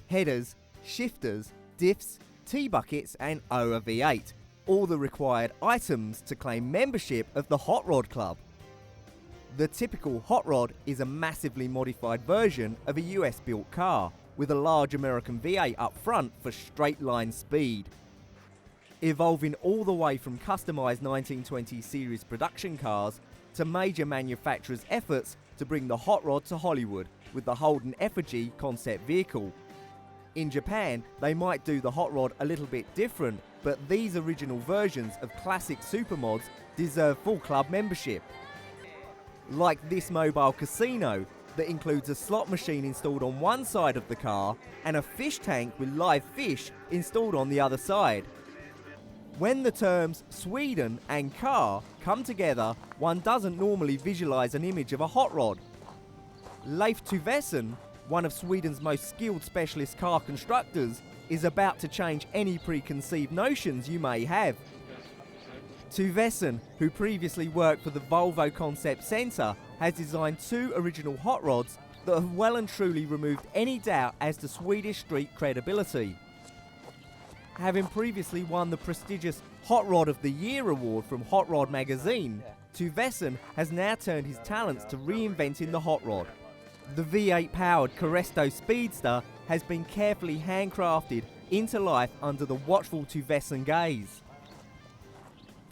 headers, shifters, diffs, T-buckets and OA V8, all the required items to claim membership of the Hot Rod Club. The typical Hot Rod is a massively modified version of a US-built car, with a large American V8 up front for straight-line speed. Evolving all the way from customised 1920 series production cars to major manufacturers' efforts to bring the Hot Rod to Hollywood with the Holden Effigy concept vehicle. In Japan, they might do the Hot Rod a little bit different, but these original versions of classic supermods deserve full club membership. Like this mobile casino that includes a slot machine installed on one side of the car and a fish tank with live fish installed on the other side. When the terms Sweden and car come together, one doesn't normally visualise an image of a hot rod. Leif Tuvesen, one of Sweden's most skilled specialist car constructors, is about to change any preconceived notions you may have. Tuvesen, who previously worked for the Volvo Concept Centre, has designed two original hot rods that have well and truly removed any doubt as to Swedish street credibility. Having previously won the prestigious Hot Rod of the Year award from Hot Rod magazine, Tuvesen has now turned his talents to reinventing the hot rod. The V8-powered Caresto Speedster has been carefully handcrafted into life under the watchful Tuvesen gaze.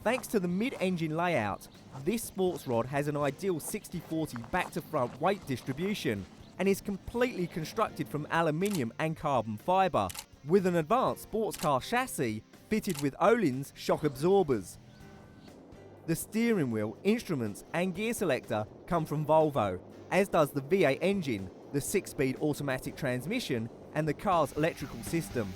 Thanks to the mid-engine layout, this sports rod has an ideal 60-40 back-to-front weight distribution and is completely constructed from aluminium and carbon fibre, with an advanced sports car chassis fitted with Öhlins shock absorbers. The steering wheel, instruments and gear selector come from Volvo, as does the V8 engine, the 6-speed automatic transmission and the car's electrical system.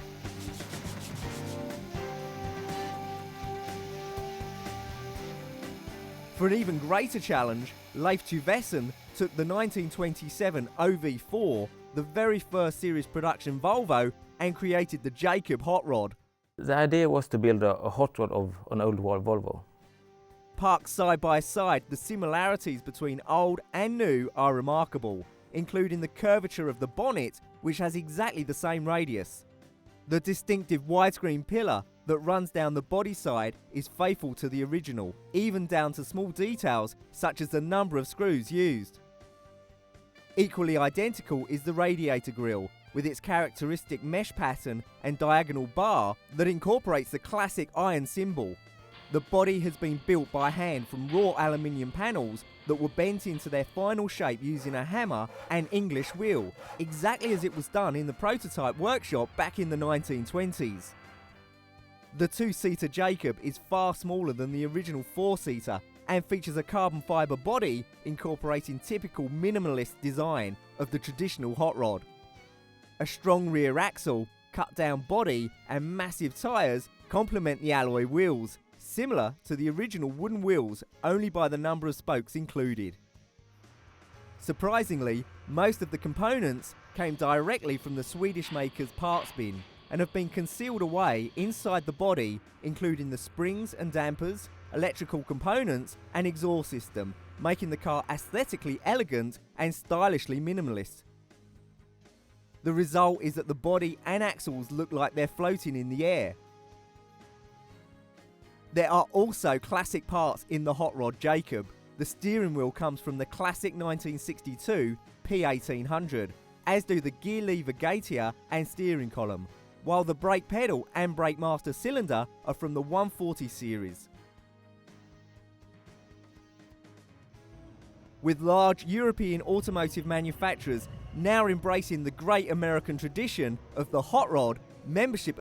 For an even greater challenge, Leif Tuvesen took the 1927 OV4, the very first series production Volvo, and created the Jacob hot rod. The idea was to build a hot rod of an old Volvo. Parked side by side, the similarities between old and new are remarkable, including the curvature of the bonnet, which has exactly the same radius. The distinctive widescreen pillar that runs down the body side is faithful to the original, even down to small details such as the number of screws used. Equally identical is the radiator grille, with its characteristic mesh pattern and diagonal bar that incorporates the classic iron symbol. The body has been built by hand from raw aluminium panels that were bent into their final shape using a hammer and English wheel, exactly as it was done in the prototype workshop back in the 1920s. The two-seater Jacob is far smaller than the original four-seater and features a carbon fibre body incorporating typical minimalist design of the traditional hot rod. A strong rear axle, cut-down body and massive tyres complement the alloy wheels, similar to the original wooden wheels, only by the number of spokes included. Surprisingly, most of the components came directly from the Swedish maker's parts bin and have been concealed away inside the body, including the springs and dampers, electrical components and exhaust system, making the car aesthetically elegant and stylishly minimalist. The result is that the body and axles look like they're floating in the air. There are also classic parts in the hot rod Jacob. The steering wheel comes from the classic 1962 P1800, as do the gear lever gateer and steering column, while the brake pedal and brake master cylinder are from the 140 series. With large European automotive manufacturers now embracing the great American tradition of the hot rod, membership